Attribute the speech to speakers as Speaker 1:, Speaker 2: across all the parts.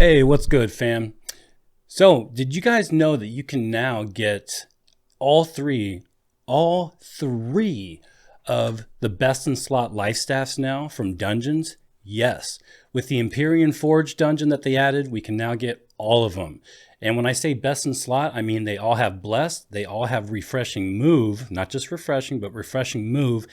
Speaker 1: Hey, what's good, fam? So, did you guys know that you can now get all three of the best in slot Lifestaffs now from dungeons? Yes. With the Empyrean Forge dungeon that they added, we can now get all of them. And when I say best in slot, I mean they all have blessed, they all have refreshing move, not just refreshing, but refreshing move.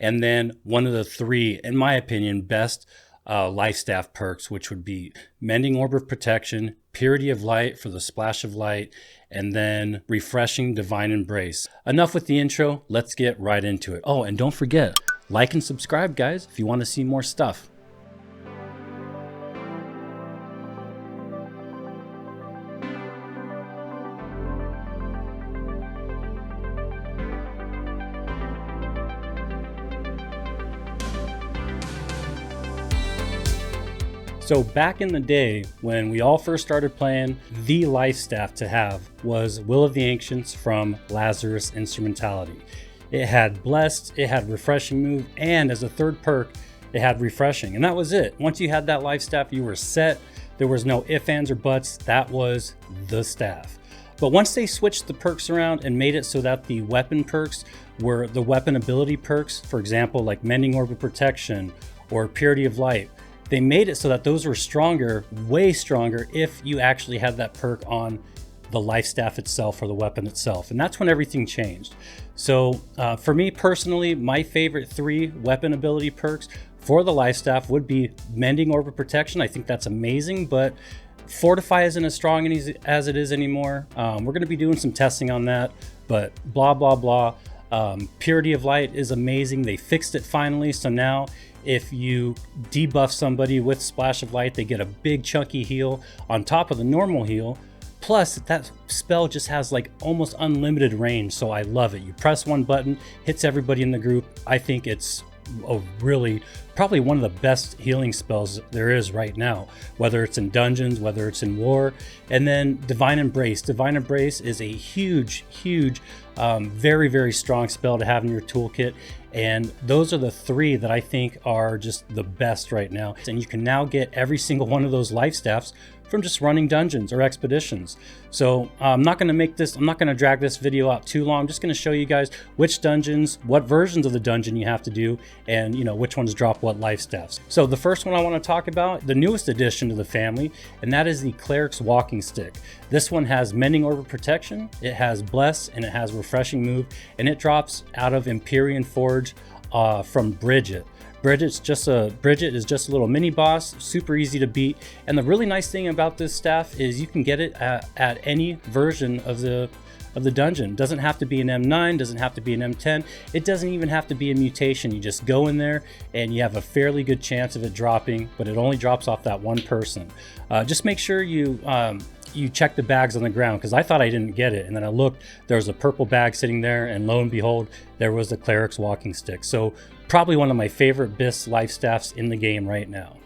Speaker 1: And then one of the three, in my opinion, best Lifestaff perks, which would be Mending Orb of Protection, Purity of Light for the Splash of Light, and then Refreshing Divine Embrace. Enough with the intro, let's get right into it. Oh, and don't forget, like and subscribe, guys, if you want to see more stuff. So back in the day, when we all first started playing, the Lifestaff to have was Will of the Ancients from Lazarus Instrumentality. It had Blessed, it had Refreshing Move, and as a third perk, it had Refreshing. And that was it. Once you had that Lifestaff, you were set. There was no ifs, ands, or buts. That was the staff. But once they switched the perks around and made it so that the weapon perks were the weapon ability perks, for example, like Mending Orb of Protection or Purity of Light, they made it so that those were stronger, way stronger, if you actually had that perk on the Lifestaff itself or the weapon itself. And that's when everything changed. So for me personally, my favorite three weapon ability perks for the Lifestaff would be Mending Orb of Protection. I think that's amazing, but Fortify isn't as strong as it is anymore. We're going to be doing some testing on that, but blah, blah, blah. Purity of Light is amazing. They fixed it finally. So now if you debuff somebody with Splash of Light, they get a big chunky heal on top of the normal heal. Plus, that spell just has like almost unlimited range, so I love it. You press one button, hits everybody in the group. I think it's probably one of the best healing spells there is right now, whether it's in dungeons, whether it's in war. And then Divine Embrace. Divine Embrace is a huge, very, very strong spell to have in your toolkit. And those are the three that I think are just the best right now. And you can now get every single one of those Lifestaffs from just running dungeons or expeditions. So I'm not going to drag this video out too long. I'm just going to show you guys which dungeons, what versions of the dungeon you have to do, and which ones drop what Lifestaffs. So the first one I want to talk about, the newest addition to the family, and that is the Cleric's Walking Stick. This one has Mending Orb of Protection, it has Bless, and it has Refreshing Move, and it drops out of Empyrean Forge from Bridget. Bridget is just a little mini boss, super easy to beat. And the really nice thing about this staff is you can get it at any version of the dungeon. It doesn't have to be an M9, doesn't have to be an M10. It doesn't even have to be a mutation. You just go in there and you have a fairly good chance of it dropping, but it only drops off that one person. Just make sure you check the bags on the ground, because I thought I didn't get it, and then I looked, there was a purple bag sitting there, and lo and behold, there was the Cleric's Walking Stick. So probably one of my favorite BIS Lifestaffs in the game right now.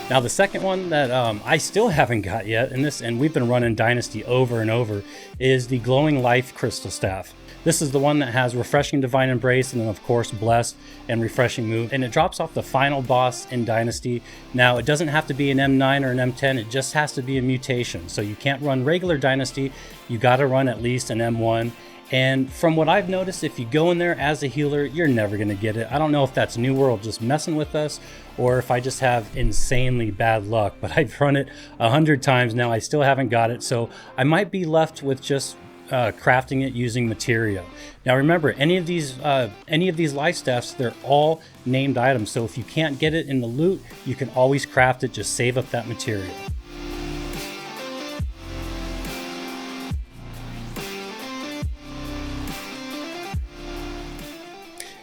Speaker 1: Now the second one that I still haven't got yet, and we've been running Dynasty over and over, is the Glowing Life Crystal Staff. This is the one that has Refreshing Divine Embrace, and then of course Blessed and Refreshing Move, and it drops off the final boss in Dynasty. Now it doesn't have to be an M9 or an M10, it just has to be a mutation. So you can't run regular Dynasty, you gotta run at least an M1. And from what I've noticed, if you go in there as a healer, you're never gonna get it. I don't know if that's New World just messing with us, or if I just have insanely bad luck, but I've run it 100 times now, I still haven't got it. So I might be left with just crafting it using materia. Now remember, any of these Lifestaffs, they're all named items. So if you can't get it in the loot, you can always craft it, just save up that material.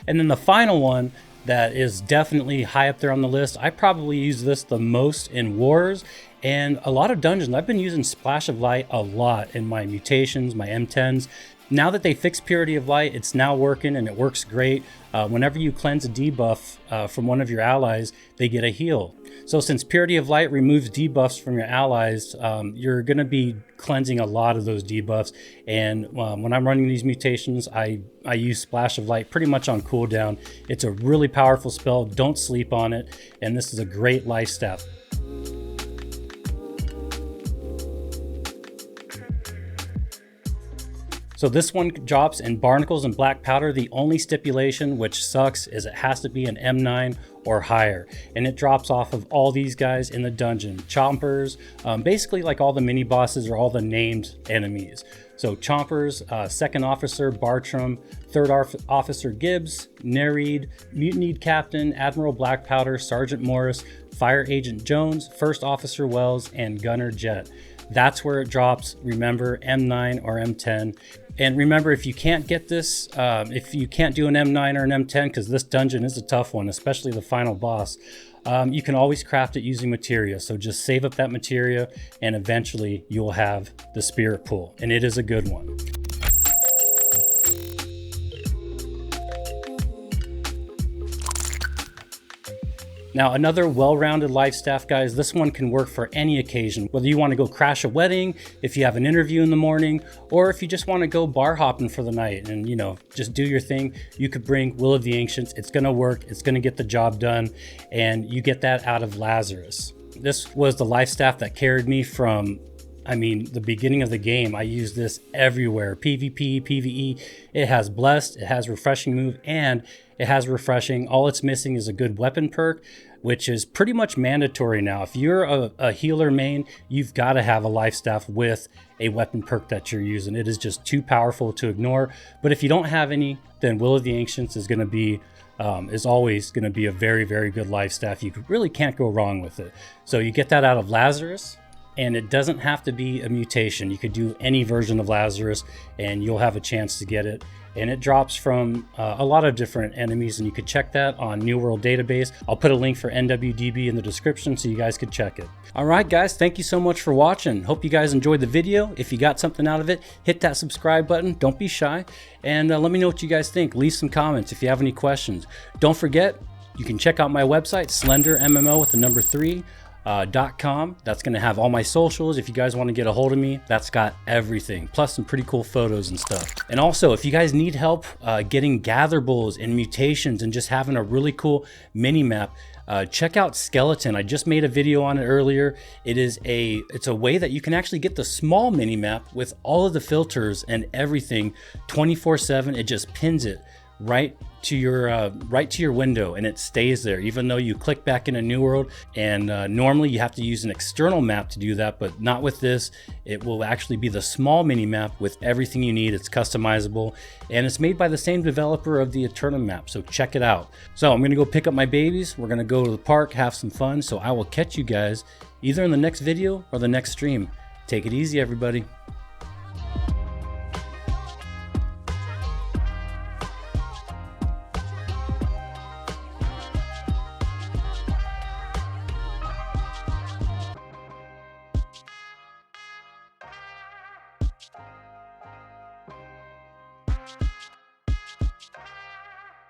Speaker 1: And then the final one that is definitely high up there on the list, I probably use this the most in wars and a lot of dungeons. I've been using Splash of Light a lot in my mutations, my M10s, Now that they fixed purity of light, it's now working and it works great. Whenever you cleanse a debuff from one of your allies, they get a heal. So since purity of light removes debuffs from your allies, you're going to be cleansing a lot of those debuffs. And when I'm running these mutations, I use Splash of Light pretty much on cooldown. It's a really powerful spell. Don't sleep on it. And this is a great life staff. So this one drops in barnacles and black powder. The only stipulation, which sucks, is it has to be an M9 or higher. And it drops off of all these guys in the dungeon. Chompers, basically like all the mini bosses or all the named enemies. So Chompers, Second Officer Bartram, Third Officer Gibbs, Nereid, Mutinied Captain, Admiral Black Powder, Sergeant Morris, Fire Agent Jones, First Officer Wells, and Gunner Jet. That's where it drops. Remember, M9 or M10. And remember, if you can't get this, if you can't do an M9 or an M10, because this dungeon is a tough one, especially the final boss, you can always craft it using materia. So just save up that materia and eventually you'll have the spirit pool. And it is a good one. Now, another well-rounded life staff, guys. This one can work for any occasion, whether you want to go crash a wedding, if you have an interview in the morning, or if you just want to go bar hopping for the night and, you know, just do your thing. You could bring Will of the Ancients. It's going to work. It's going to get the job done. And you get that out of Lazarus. This was the life staff that carried me from, I mean, the beginning of the game. I use this everywhere. PvP, PvE. It has Blessed, it has Refreshing Move, and it has Refreshing. All it's missing is a good weapon perk, which is pretty much mandatory now. If you're a healer main, you've got to have a life staff with a weapon perk that you're using. It is just too powerful to ignore. But if you don't have any, then Will of the Ancients is going to be is always going to be a very, very good life staff. You really can't go wrong with it. So you get that out of Lazarus. And it doesn't have to be a mutation. You could do any version of Lazarus and you'll have a chance to get it. And it drops from a lot of different enemies, and you could check that on New World Database. I'll put a link for NWDB in the description so you guys could check it. All right, guys, thank you so much for watching. Hope you guys enjoyed the video. If you got something out of it, hit that subscribe button. Don't be shy. And let me know what you guys think. Leave some comments if you have any questions. Don't forget, you can check out my website, SlenderMMO with the number 3. .com. That's going to have all my socials. If you guys want to get a hold of me, that's got everything, plus some pretty cool photos and stuff. And also, if you guys need help getting gatherables and mutations and just having a really cool mini map, check out Skeleton. I just made a video on it earlier. It's a way that you can actually get the small mini map with all of the filters and everything 24/7. It just pins it right to your window, and it stays there even though you click back into New World. And normally you have to use an external map to do that, but not with this. It will actually be the small mini map with everything you need. It's customizable, and it's made by the same developer of the Aeternum Map, so check it out. So I'm gonna go pick up my babies. We're gonna go to the park, have some fun. So I will catch you guys either in the next video or the next stream. Take it easy, everybody.